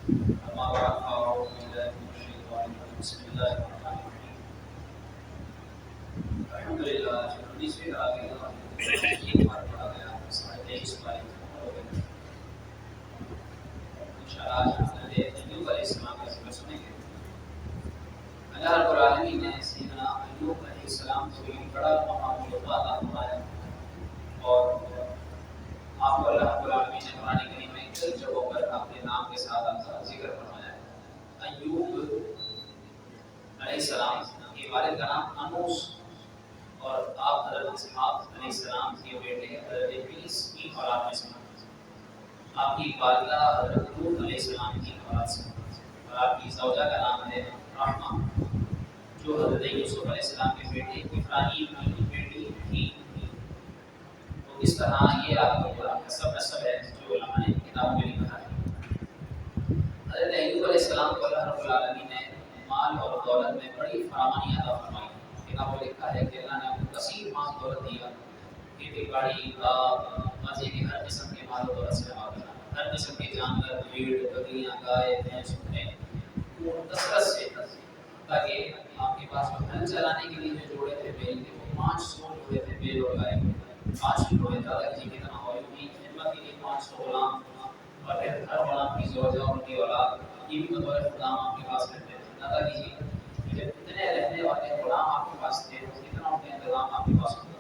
اما بعد فاعوذ باللہ من الشیطان الرجیم بسم اللہ الرحمن الرحیم الحمدللہ 19ویں آگے ایک بار پڑھا گیا 23 پارے ہو گئے انشاءاللہ آج ہم ایوب علیہ السلام کا ذکر سنیں گے۔ اللہ رب العالمین نے سیدنا ایوب علیہ السلام کو ایک بڑا مقام عطا فرمایا اور آپ کو اللہ رب العالمین نے قرآن کریم میں کئی جگہوں پر اپنے نام کے ساتھ آپ کا ذکر فرمایا ہے۔ ایوب علیہ السلام کے والد کا نام انوس اور آپ حضرت علیہ السلام کے بیٹے حضرت کی اولاد میں سے آپ کی والدہ حضرت علیہ السلام کی اولاد سے اور آپ کی زوجہ کا نام ہے رحمہ جو حضرت یوسف علیہ السلام کے بیٹے ابراہیم کی بیٹی تھی۔ تو اس طرح یہ آپ کو سب نسب ہے جو علماء نے کتابوں میں لکھا ہے۔ حضرت ایوب علیہ السلام کو اللہ رب العالمین نے مال اور دولت میں بڑی فراوانی عطا فرمائی۔ کتابوں میں لکھا ہے کہ اللہ نے آپ کو کثیر مال دولت دیا، کھیتی باڑی باغ مزے کے ہر قسم کے مال و دولت سے نوازا، ہر قسم کے جانور بھیڑ بکریاں گائے بھینس اونٹیں کثرت سے، تاکہ آپ کے پاس ہل چلانے کے لیے جو جوڑے تھے بیل کے وہ 500 جوڑے تھے بیل اور گائے، 500 جوڑے دادا جی کی طرح اور کی خدمت کے لیے 500 غلام اور پھر ہر غلام کی زوجہ اور ان کی اولاد، یہ بھی بطور غلام آپ کے پاس رہتے تھے۔ دادا جی جب اتنے رہنے والے غلام آپ کے پاس تھے تو کتنا ان کا انتظام آپ کے پاس ہوتا۔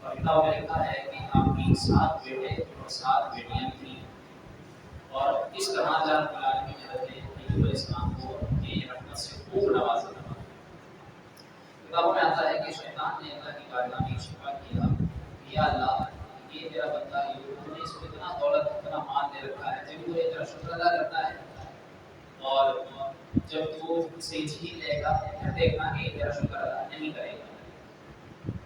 اور کتابوں میں لکھا ہے کہ آپ کی 7 بیٹے اور 7 بیٹیاں تھیں اور اس طرح اللہ رب العالمین نے حضرت ایوب علیہ السلام کو اپنی رحمت سے خوب نوازا۔ کتابوں میں آتا ہے کہ شیطان نے اللہ کی بارگاہ میں شفا کیا، یا اللہ یہ تیرا بندہ ایوب نے اس کو اتنا دولت اتنا مال دے رکھا ہے، جب وہ تیرا شکر ادا کرتا ہے اور جب تو اسے جھیل لے گا پھر دیکھنا کہ یہ تیرا شکر ادا نہیں کرے گا۔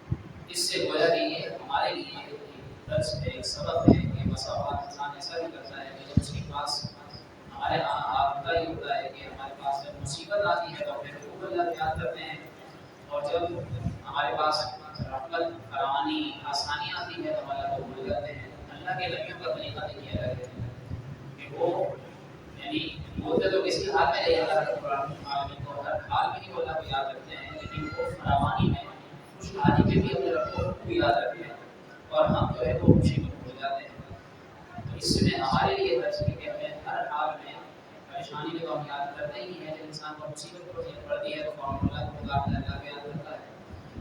اس سے گویا کہ یہ ہمارے لیے ایک درس ہے، ایک سبق ہے کہ بسا اوقات انسان ایسا بھی کرتا ہے کہ جب اس کے پاس ہمارے آپ کا یہ ہوتا ہے کہ ہمارے پاس جب مصیبت آتی ہے تو پھر خوب اللہ یاد کرتے ہیں، اور جب ہمارے پاس رحمت فراوانی آسانی آتی ہے تو ہم اللہ کو بھول جاتے ہیں۔ اللہ کے نبیوں کا طریقہ دیکھیے رہتے ہیں کہ وہ یعنی بولتے تو کسی حال میں نہیں، اللہ رب العالمین کو ہر حال میں نہیں وہ اللہ کو یاد رکھتے ہیں، لیکن وہ فراوانی میں خوشحالی میں بھی اپنے رب کو یاد رکھتے ہیں اور ہم جو ہے وہ خوشی کو بھول جاتے ہیں۔ تو اس میں ہمارے لیے درس ہے کہ ہمیں ہر حال میں پریشانی میں تو ہم یاد کرتے ہی ہیں، جب انسان کو مصیبت پڑتی ہے تو فوراً اللہ کو پکارتا ہے، اللہ کو یاد کرتا ہے،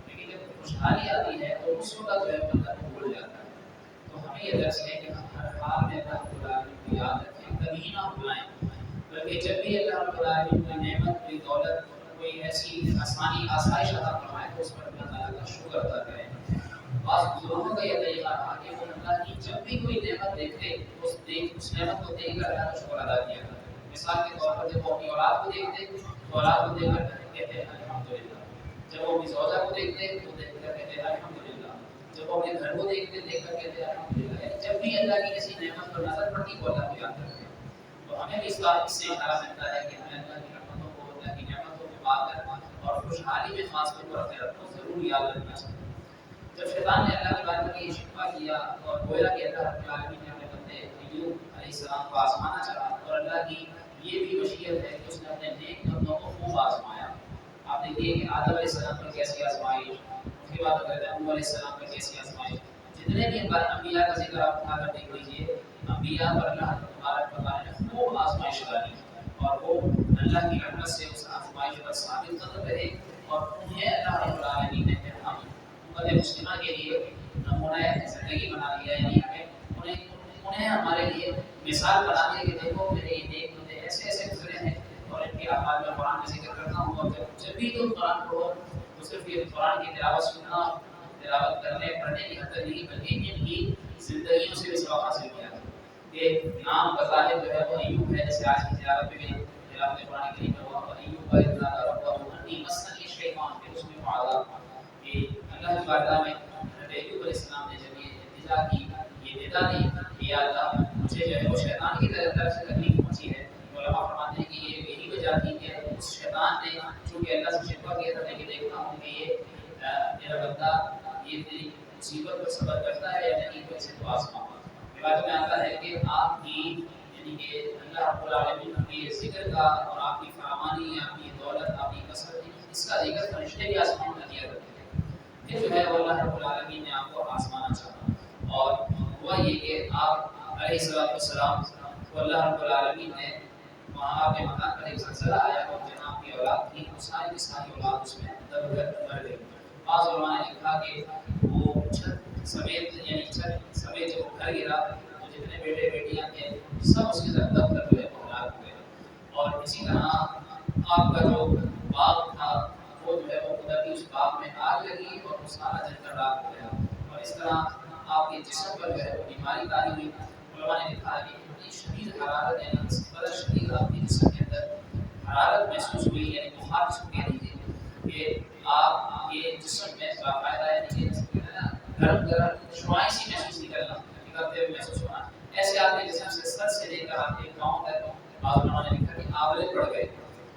لیکن جب خوشحالی آتی ہے تو اس وقت جو ہے اللہ کو بھول جاتا ہے۔ تو ہمیں یہ درس ہے کہ ہم ہر حال میں اللہ رب العالمین کو یاد رکھیں، کبھی نہ بھلائیں، بلکہ جب بھی اللہ رب العالمین کوئی نعمت کوئی دولت کوئی ایسی آسانی آسائش عطا فرمائے تو اس پر اللہ تعالیٰ کا شکر ادا کریں۔ بعض بزرگوں کا یہ طریقہ رہا کہ وہ اللہ کی جب بھی کوئی نعمت دیکھتے اس نعمت کو دیکھ کر اللہ کا شکر ادا کیا کرتے۔ مثال کے طور پر جب وہ اپنی اولاد کو دیکھتے تو اولاد کو دیکھ کر کہتے ہیں الحمدللہ، جب وہ اپنی زوجہ کو دیکھتے تو دیکھ کر کہتے ہیں الحمدللہ، جب وہ اپنے گھر کو دیکھتے دیکھ کر کہتے ہیں الحمدللہ، جب بھی اللہ کی کسی نعمت پر نظر پڑتی وہ اللہ کو یاد کرتے ہیں۔ تو ہمیں بھی اس بات سے اشارہ ملتا ہے کہ ہمیں اللہ کی رحمتوں کو اللہ کی نعمتوں کو پا کر اور خوشحالی میں خاص طور پر اپنے رب کو ضرور یاد رکھنا چاہیے۔ جب شیطان نے اللہ کے بارے میں یہ شکوہ کیا اور گویا کہ اللہ رب العالمین نے اپنے بندے ایوب علیہ السلام کو آزمانا چاہا، اور اللہ کی یہ بھی مشیت ہے کہ اس نے اپنے نیک بندوں کو خوب آزمایا۔ آپ دیکھیے کہ آدم علیہ السلام پر کیسی آزمائش، اس کے بعد حضرت ایوب علیہ السلام پر کیسی آزمائش، جتنے بھی انبیاء کا ذکر آپ اٹھا کر دیکھ لیجیے، انبیاء پر اللہ تبارک و تعالیٰ نے خوب آزمائش ڈالی اور وہ اللہ کی رحمت سے اس آزمائش پر ثابت قدم رہے، اور انہیں اللہ رب العالمین نے پھر ہم امت مسلمہ کے لیے نمونہ زندگی بنا دیا، یعنی انہیں ہمارے لیے مثال بنا دیا کہ دیکھو میرے یہ نیک بندے ایسے ایسے گزرے ہیں، اور ان کے اعمال میں قرآن کا ذکر کرتا ہوں، اور جب بھی تم قرآن پڑھو تو صرف یہ قرآن کی تلاوت سننا، تلاوت کرنے پڑھنے کی حد تک نہیں بلکہ ان کی زندگیوں سے بھی سبق حاصل کیا ہے۔ کہ نام بظاہر جو ہے وہ ایوب ہے، جیسے آج کی تلاوت میں بھی تلاوت قرآن کریم میں ہوا ایوب کا اذ نادی ربہ انی مسنی الشیطان، پھر اس میں معاذ کہ اللہ کی بارگاہ میں حضرت ایوب علیہ السلام نے جب یہ التجا کی، یہ ندا دی کہ یا اللہ مجھے جو ہے وہ شیطان کی طرف سے تکلیف پہنچی ہے، علماء فرماتے ہیں کہ یہ یہی وجہ تھی کہ اس شیطان نے چونکہ اللہ سے شکوہ کیا تھا کہ دیکھتا ہوں کہ یہ میرا بندہ یہ تیری مصیبت پر صبر کرتا ہے یا نہیں، تو اسے تو آزما۔ روایت میں آتا ہے کہ آپ کی یعنی کہ اللہ اللہ رب العالمین کے ذکر کا اور آپ کی فراوانی، آپ کی دولت، آپ کی کثرت، اس کا ذکر فرشتے بھی آسمان میں کیا کرتے ہیں۔ پھر جو ہے وہ اللہ رب العالمین نے آپ کو آزمانا چاہا، اور ہوا یہ کہ آپ علیہ السلام کو اللہ رب العالمین نے وہاں آپ کے مکان پر ایک زلزلہ آیا اور جہاں آپ کی اولاد تھی وہ ساری کی ساری اولاد اس میں در بدر مر گئی۔ بعض علماء نے لکھا کہ وہ چھت سمیت، یعنی چھت سمیت جب گھر گرا تو جتنے بیٹے بیٹیاں تھے سب اس کے ساتھ دب کر ہوئے ہلاک ہوئے۔ اور اسی طرح آپ کا جو باغ تھا وہ جو ہے وہ قدرتی اس باغ میں آگ لگی اور وہ سارا جل کر راکھ ہو گیا۔ اور اس طرح آپ کے جسم پر جو ہے وہ بیماری طاری ہوئی۔ علماء نے لکھا ہے کہ اتنی شدید حرارت، یعنی اس قدر شدید آپ کے جسم کے اندر حرارت محسوس ہوئی، یعنی بخار اس کو کہہ دیجیے، کہ آپ کے جسم میں باقاعدہ یعنی کہ گرم گرم شعاعیں سی محسوس نہیں کرنا، نکلتے ہوئے محسوس ہونا، ایسے آپ کے جسم سے سر سے لے کر آپ کے پاؤں تک بعض علماء نے لکھا کہ آولے پڑ گئے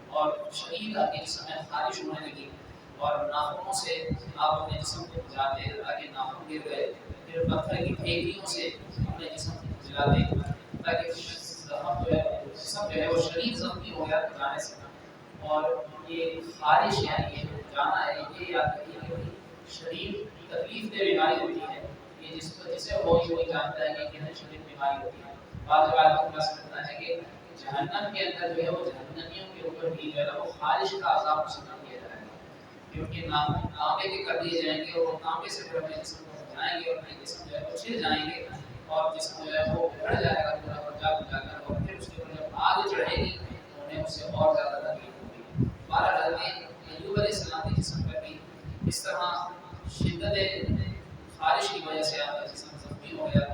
اور شدید آپ کے جسم میں خارش ہونے لگی، اور ناخنوں سے آپ اپنے جسم کو جاتے تاکہ ناخن گر گئے، پھر پتھر کی پھیکڑیوں سے اپنے جسم کو جلاتے تاکہ زخم جو ہے جسم جو ہے وہ شدید زخمی ہو گیا جانے سے۔ اور یہ خارش یعنی یہ جو جانا ہے یہ یاد رکھیے کہ شدید تکلیف دہ بیماری ہوتی ہے، یہ جسے وہی جانتا ہے کہ کتنی شدید بیماری ہوتی ہے۔ بعض روایتوں میں خلاصہ کرتا ہے کہ جہنم کے اندر جو ہے وہ جہنمیوں کے اوپر بھی جو ہے وہ خارش کا عذاب مسلط کیا جائے گا، کیونکہ ناخن تانبے کے کر دیے جائیں گے اور وہ تانبے سے پھر اپنے جسم کو جائیں گے اور اپنے جسم جو ہے وہ چھل جائیں گے اور جسم جو ہے وہ بڑھ جائے گا پورا پرجا بجا کر، اور پھر اس کے اوپر جب آگ چڑھے گی تو انہیں اس سے اور زیادہ تکلیف ہوگی۔ بہرحال ایوب علیہ السلام کے جسم پر بھی اس طرح شدت خارش کی وجہ سے آپ کا جسم زخمی ہو گیا۔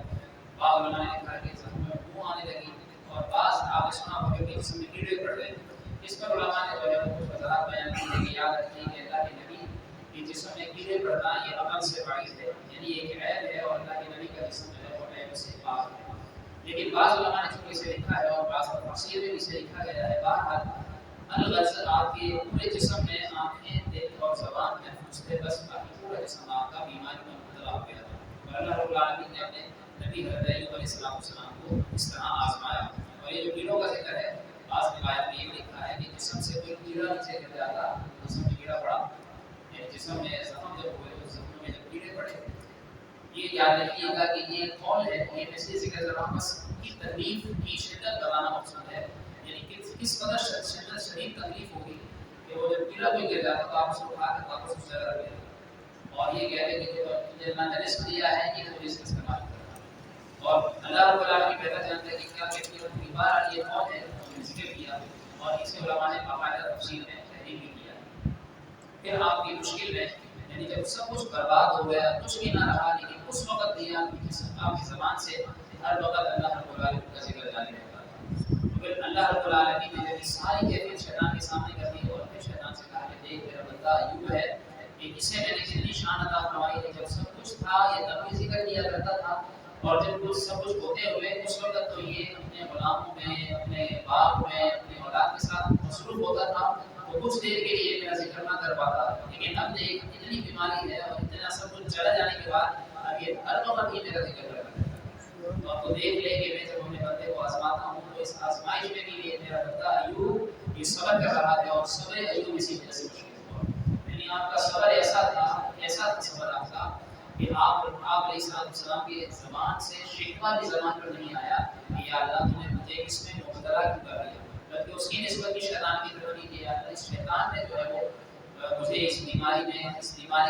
بعض علماء نے کہا کہ زخم میں بو آنے لگی، اور بعض آپ نے سنا ہوگا کہ جسم میں کیڑے پڑ گئے۔ اس پر علماء نے جو ہے وہ کچھ وضاحت بیان کی ہے کہ یاد رکھیں کہ اللہ کے نبی کے جسم میں کیڑے پڑنا یہ عقل سے باعث ہے، یعنی ایک عیب ہے، اور اللہ کے نبی کا جسم جو ہے وہ عیب سے پاک ہے۔ لیکن بعض علماء نے چونکہ اسے لکھا ہے اور بعض تفسیر میں اسے لکھا گیا ہے، بہرحال الغرض آپ کے پورے جسم میں آنکھیں، دل اور زبان محفوظ تھے، بس باقی پورا جسم آپ کا بیماری میں مبتلا ہو گیا تھا۔ اور اللہ رب العالمین نے اپنے نبی حضرت ایوب علیہ السلام کو اس طرح آزمایا۔ اور یہ جو کیڑوں کا ذکر ہے، بعض روایت میں یہ لکھا ہے کہ جسم سے کوئی کیڑا نیچے گر جاتا، جسم میں کیڑا پڑا، یعنی جسم میں زخم جب ہوئے تو زخم میں جب کیڑے پڑے، یہ یاد رکھیے گا کہ یہ قول ہے، یہ ویسے ذکر کر رہا ہوں، بس کی تکلیف کی شدت بتانا مقصود ہے، یعنی کہ کس قدر شدید تکلیف ہوگی کہ وہ جب کیڑا کوئی گر جاتا تو آپ اس کو کھا کر واپس اس جگہ رکھ دیتے، اور یہ کہتے ہیں کہ تجھے اللہ نے رزق دیا ہے یہ تو رزق استعمال کرنا۔ اور اللہ رب العالمین بہتر جانتا ہے کہ کیا کہتی ہے اپنی بار یہ قول ہے ذکر کیا، اور اسے علماء نے باقاعدہ تفصیل میں تحریر بھی کیا۔ پھر آپ کی مشکل میں یعنی جب سب کچھ برباد ہو گیا، کچھ بھی نہ رہا، لیکن اس وقت بھی آپ کی زبان سے ہر وقت اللہ رب العالمین کا ذکر جاری رہتا تھا۔ تو پھر اللہ رب العالمین نے جب ساری کیفیت شیطان کے سامنے کر دی، اور پھر شیطان سے کہا کہ دیکھ میرا بندہ ایوب ہے کہ اسے میں نے کتنی شان عطا فرمائی ہے، جب سب کچھ تھا یہ تب بھی ذکر کیا کرتا تھا، اور جب سب کچھ ہوتے ہوئے اس وقت تو یہ اپنے غلاموں میں، اپنے باپ میں، اپنی اولاد کے ساتھ مصروف ہوتا تھا، وہ کچھ دیر کے لیے میرا ذکر نہ کر پاتا، لیکن اب دیکھ اتنی بیماری ہے اور اتنا سب کچھ چلا جانے کے بعد اب یہ ہر وقت ہی میرا ذکر کرتا ہے۔ تو آپ کو دیکھ لیں کہ میں جب اپنے بندے کو آزماتا ہوں تو اس آزمائش میں بھی یہ میرا بندہ ایوب یہ صبر کر رہا ہے، اور صبر ایوب اسی وجہ سے مشکل ہوا، یعنی آپ کا صبر ایسا تھا صبر آپ کا کہ آپ علیہ السلام کی زبان سے شکوہ بھی زبان پر نہیں آیا کہ یا اللہ تم نے مجھے اس میں مبتلا کیوں کر دیا، بلکہ اس کی نسبت بھی شیطان کی طرف نہیں کیا، اس شیطان نے جو ہے وہ مجھے اس بیماری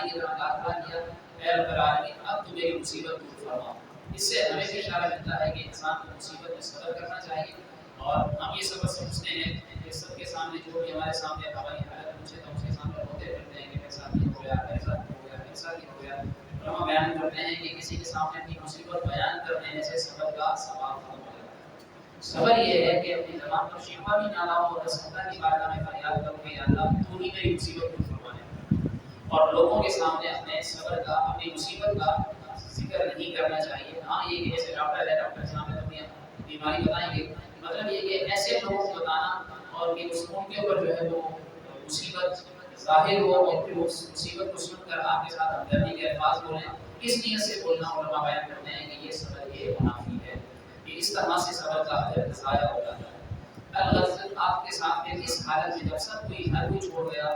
کی طرف داخلہ کیا، اے رب العالمین اب تو میری مصیبت دور فرما۔ اس سے ہمیں بھی اشارہ ملتا ہے کہ انسان کو مصیبت میں صبر کرنا چاہیے، اور ہم یہ سبق سمجھتے ہیں کہ سب کے سامنے جو بھی ہمارے سامنے ہماری حالت پوچھے تو اس کے سامنے ہوتے پھرتے ہیں کہ میرے ساتھ یہ ہو گیا، میرے ساتھ ہو گیا، میرے ساتھ یہ ہو گیا، اور ہم بیان کرتے ہیں کہ کسی کے سامنے اپنی مصیبت بیان کر دینے سے صبر کا ثواب ختم ہو جاتا ہے۔ صبر یہ ہے کہ اپنی زبان پر شکوہ بھی نہ لاؤ، اور بس اللہ کی بارگاہ میں فریاد کرو کہ یا اللہ تو ہی میری مصیبت دور فرمانے، اور لوگوں کے سامنے اپنے صبر کا، اپنی مصیبت کا ذکر نہیں کرنا چاہیے۔ ہاں یہ کہ جیسے ڈاکٹر ہے، ڈاکٹر کے سامنے اپنی بیماری بتائیں گے، مطلب یہ کہ ایسے لوگوں کو بتانا اور کہ ان کے اوپر جو ہے وہ مصیبت ظاہر ہو، اور پھر اس مصیبت کو سن کر آپ کے ساتھ ہمدردی کے الفاظ بولیں، اس نیت سے بولنا علماء بیان کرتے ہیں کہ یہ صبر یہ منافی ہے، کہ اس طرح سے صبر کا اجر ضائع ہو جاتا ہے۔ الغرض آپ کے ساتھ میں کس حالت میں جب سب کوئی ہر کوئی چھوڑ گیا،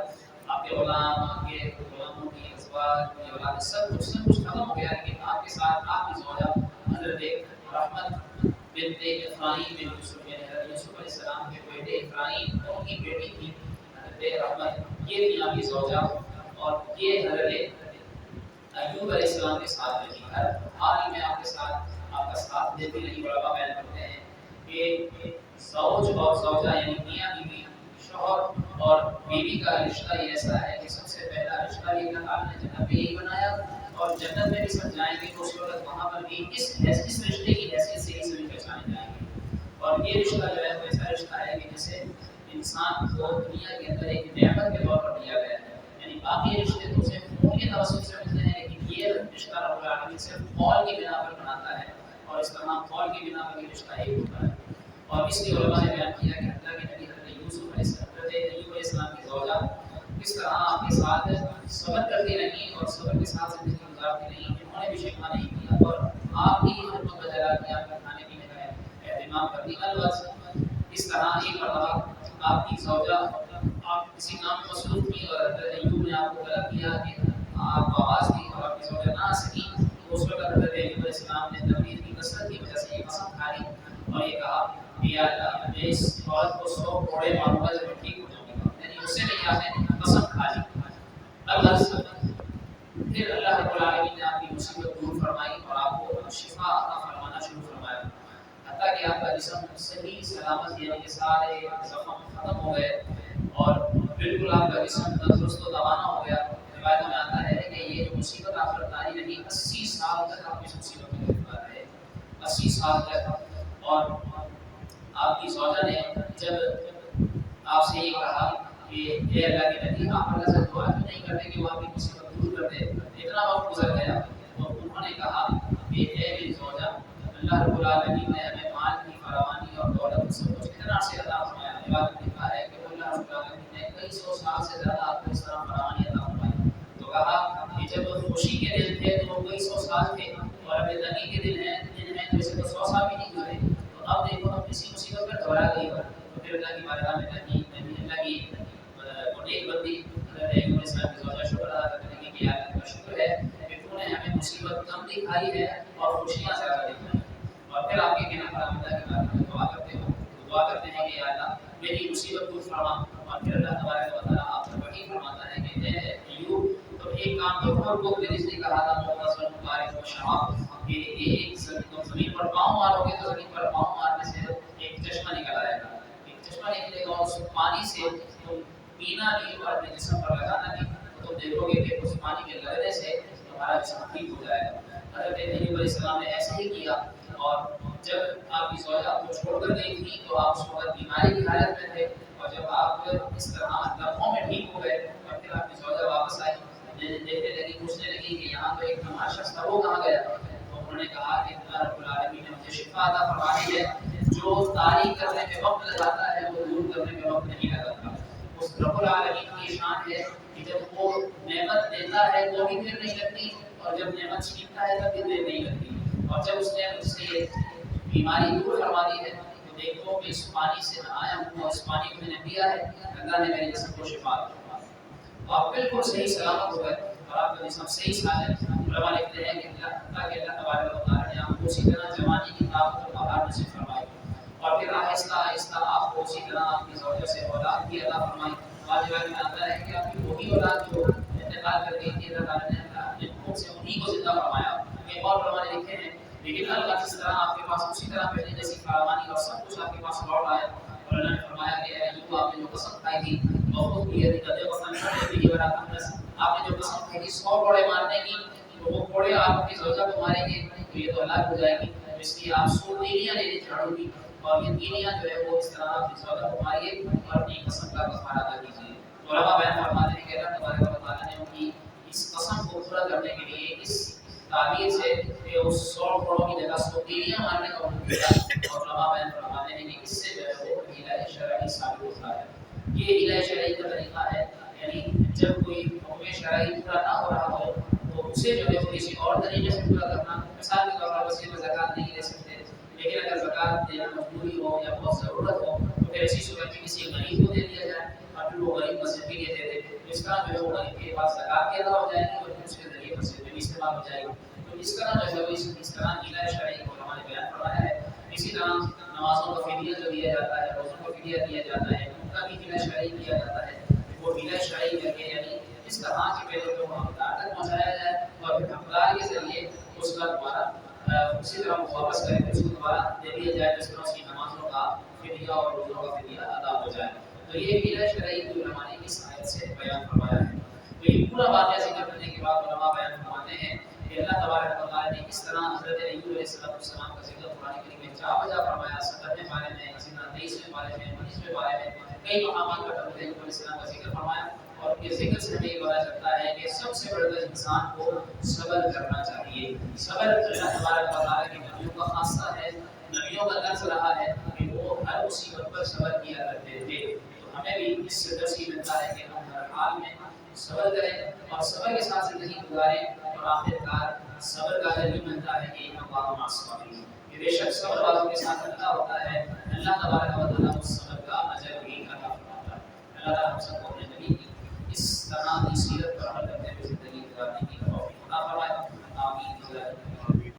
آپ کے غلام، آپ کے غلاموں کی ازواج کی اولاد سب کچھ ختم ہو گیا، لیکن آپ کے ساتھ آپ کی زوجہ حضرت رحمت بنت افراہیم بن یوسف، یعنی حضرت یوسف علیہ السلام کے بیٹے افراہیم اور ان کی بیٹی تھی حضرت رحمت، یہ تھی آپ کی زوجہ، اور یہ حضرت ایوب علیہ السلام کے ساتھ رہی، ہر حال میں آپ کے ساتھ آپ کا ساتھ دیتی رہی۔ علماء بیان کرتے ہیں کہ زوج اور زوجہ یعنی میاں بیوی، شوہر اور بیوی کا رشتہ یہ ایسا ہے کہ سب سے پہلا رشتہ یہ اللہ تعالیٰ نے جنت میں یہی بنایا، اور جنت میں بھی سب جائیں گے تو اس وقت وہاں پر بھی اس رشتے کی حیثیت سے ہی سبھی پہچانے جائیں گے۔ اور یہ رشتہ جو ہے وہ ایسا رشتہ ہے کہ جسے انسان کو دنیا کے اندر ایک نعمت کے طور پر دیا گیا ہے، یعنی باقی رشتے تو اسے خون کے توسط سے ملتے ہیں، لیکن یہ رشتہ رب العالمین صرف قول کی بنا پر بناتا ہے، اور اس کا نام قول کی بنا پر یہ رشتہ ایک ہوتا ہے۔ اور اس لیے علماء نے بیان کیا کہ اللہ کے نبی حضرت یوسف علیہ السلام، حضرت ایوب علیہ السلام کی زوجہ کس طرح آپ کے ساتھ صبر کرتی رہی اور صبر کے ساتھ زندگی گزارتی رہی، انہوں نے بھی شکوہ نہیں کیا، اور آپ کی خدمت وغیرہ کی، آپ کے کھانے پینے کا اہتمام کرتی۔ البتہ اس طرح ایک مرتبہ آپ کی زوجہ آپ کسی کام میں مصروف تھی، اور حضرت ایوب نے آپ کو طلب کیا کہ آپ آواز دی اور آپ کی زوجہ نہ آ سکی، تو اس وقت حضرت ایوب علیہ السلام نے تقریر کی کثرت کی وجہ سے یہ قسم کھا لی اور یہ کہا کہ یا اللہ میں اس عورت کو 100 کوڑے ماروں گا جب میں ٹھیک ہو جاؤں گا، یعنی اس سے نہیں آپ نے قسم کھا لی۔ الغرض پھر اللہ رب العالمین نے آپ کی مصیبت دور فرمائی اور آپ کو شفا عطا فرمانا شروع فرمایا، حتیٰ کہ آپ کا جسم صحیح سلامت، یعنی کہ سارے زخم ختم ہو گئے اور بالکل آپ کا جسم تندرست و توانا ہو گیا۔ روایتوں میں آتا ہے کہ یہ جو مصیبت آپ پر طاری رہی 80 سال تک آپ اس مصیبت میں گرفتار رہے، 80 سال تک۔ اور آپ کی زوجہ نے جب آپ سے یہ کہا کہ اے اللہ کے نبی، آپ اللہ سے دعا کیوں نہیں کرتے کہ وہ آپ کی مصیبت دور کر دے، اتنا وقت گزر گیا، تو انہوں نے کہا کہ اے میری زوجہ، اللہ رب العالمین نے ہمیں مال کی فراوانی اور دولت سب کچھ اتنا سے عطا فرمایا۔ روایت میں لکھا ہے کہ اللہ رب العالمین نے کئی سو سال سے زیادہ آپ کو اس طرح فراوانی عطا فرمائی، تو کہا کہ جب خوشی کے دن تھے تو کئی سو سال تھے، اور اب تنگی کے دن ہیں تو اسے تو 100 سال بھی نہیں گزرے، تو اب دیکھو ہم کسی مصیبت پر گھبرا گئی ہو، تو پھر اللہ کی بارگاہ میں اللہ کی نیک بندی حضرت ایوب علیہ السلام کی زوجہ شکر ادا کرنے لگی کہ یا اللہ کا شکر ہے کہ تو نے ہمیں مصیبت کم دکھائی ہے اور خوشیاں زیادہ دکھائی۔ اور پھر آپ کے کہنا پر اللہ کی بارگاہ میں دعا کرتے ہو، دعا کرتے ہیں کہ یا اللہ میری مصیبت دور فرما، اور پھر اللہ تبارک و تعالیٰ آپ پر وحی فرماتا ہے کہ اے ایوب، تو ایک کام تو اور کو رزق کا رہا تھا مختصر مبارک و شراب، کہ ایک زمین پر پاؤں مارو گے تو زمین پر پاؤں مارنے سے ایک چشمہ نکل آئے گا، ایک چشمہ نکلے گا، اس پانی سے تم پینا بھی اور اپنے جسم پر لگانا بھی، تو تم دیکھو گے کہ اس پانی کے لگنے سے تمہارا جسم ٹھیک ہو جائے گا۔ حضرت ایوب علیہ السلام نے ایسے ہی کیا، اور جب آپ کی زوجہ آپ کو چھوڑ کر گئی تھی تو آپ اس وقت بیماری کی حالت میں تھے، اور جب آپ اس طرح لمحوں میں ٹھیک ہو گئے اور پھر آپ کی زوجہ واپس آئی، دیکھنے لگی، پوچھنے لگی کہ یہاں تو ایک ہمارا شخص تھا، وہ کہاں گیا؟ تو انہوں نے کہا کہ اللہ رب العالمین نے مجھے شفا عطا فرمائی ہے، جو طاری کرنے میں وقت لگاتا ہے وہ دور کرنے میں وقت نہیں لگاتا۔ اس رب العالمین کی شان ہے کہ جب وہ نعمت دیتا ہے تو بھی دیر نہیں لگتی، اور جب نعمت چھینتا ہے تب بھی دیر نہیں لگتی، اور جب اس نے مجھ سے بیماری دور فرما دی ہے تو دیکھو کہ اس پانی سے میں آیا ہوں اور اس پانی کو میں نے پیا ہے، اللہ نے میرے جسم کو شفا فرما دی، آپ بالکل صحیح سلامت ہو گئے اور آپ کا جسم صحیح سالم۔ علماء لکھتے ہیں کہ اللہ تبارک و تعالیٰ نے آپ کو اسی طرح جوانی کی طاقت اور بہار نصیب فرمائی، اور پھر آہستہ آہستہ آپ کو اسی طرح آپ کی زوجہ سے اولاد کی عطا فرمائی۔ واجبات میں آتا ہے کہ آپ کی وہی اولاد جو انتقال کر گئی تھی، اللہ تعالیٰ نے اپنے حکم سے انہیں کو زندہ فرمایا۔ یہ اور علماء نے لکھے ہیں، لیکن اللہ جس طرح آپ کے پاس اسی طرح پہلے جیسی فراوانی اور سب کچھ آپ کے پاس لوٹ آیا، اور اللہ نے فرمایا کہ اے ایوب، آپ نے جو قسم کھائی تھی بہت کی ہے، آپ نے جو قسم کھائی تھی 100 کوڑے مارنے کی، تو وہ کوڑے آپ اپنی زوجہ کو ماریں گے تو یہ تو ہلاک ہو جائے گی، اس لیے آپ 100 تیلیاں لے جھاڑو گی، اور یہ تیلیاں جو ہے وہ اس طرح آپ کی زوجہ کو ماریے اور اپنی قسم کا کفارہ ادا کیجیے۔ علماء بیان فرماتے ہیں کہ اللہ تبارک و تعالیٰ نے ان کی اس قسم کو پورا کرنے کے لیے اس تعبیر سے کہ اس 100 کوڑوں کی جگہ 100 تیلیاں مارنے کا حکم دیا، اور علماء بیان فرماتے ہیں کہ اس سے جو ہے وہ ہدایت شرعی ثابت ہوتا ہے۔ یہ ہدایت شرعی کا طریقہ ہے، یعنی جب کوئی حکم شرعی پورا نہ ہو رہا ہو تو اسے جو ہے کسی اور طریقے سے پورا کرنا۔ مثال کے طور پر وسیلے میں زکوٰۃ نہیں دے سکتے، لیکن اگر زکوٰۃ دینا مجبوری ہو یا بہت ضرورت ہو تو پھر اس اس طرح جو ہے وہ اس طرح غیر شرعی علماء نے بیان فرمایا ہے. اسی طرح نمازوں کا فدیہ جو دیا جاتا ہے، روزوں کا فدیہ دیا جاتا ہے، ان کا بھی غیر شرعی کیا جاتا ہے. وہ غیر شرعی کر کے یعنی اس طرح کہ پہلے تو حقدار تک پہنچایا جائے اور پھر حقدار کے ذریعے اس کا دوبارہ اسی طرح واپس کریں کہ اس کو دوبارہ دے دیا جائے جس طرح اس کی نمازوں کا فدیہ اور روزوں کا فدیہ ادا ہو جائے. تو یہ غیر شرعی علماء نے اس آیت سے بیان فرمایا ہے. تو یہ پورا واقعہ ذکر کرنے کے بعد علماء بیان فرماتے ہیں کہ اللہ تبارک و تعالیٰ نے اس طرح حضرت ایوب علیہ السلام کا ذکر قرآن کریم میں جا بجا فرمایا. 17ویں پارے میں، 23ویں پارے میں، 19ویں پارے میں کئی مقامات پر حضرت ایوب علیہ السلام کا ذکر فرمایا. اور یہ ذکر سے ہمیں یہ پتہ چلتا ہے کہ سب سے بڑھ کر انسان کو صبر کرنا چاہیے. صبر اللہ تبارک و تعالیٰ کے نبیوں کا خاصہ ہے، نبیوں کا درس رہا ہے کہ وہ ہر مصیبت پر صبر کیا کرتے تھے. تو ہمیں بھی اس سے درس یہ ملتا ہے کہ ہم ہر حال میں صبر کریں اور صبر کے ساتھ زندگی گزاریں اور آخرکار صبر کا اجر بھی ملتا ہے کہ اللہ مع الصابرین. بے شک صبر والوں کے ساتھ اللہ ہوتا ہے، اللہ تبارک و تعالیٰ اس صبر کا اجر بھی عطا فرماتا ہے. اللہ تعالیٰ ہم سب کو اپنے نبی کی اس طرح کی سیرت پر عمل کرتے ہوئے زندگی گزارنے کی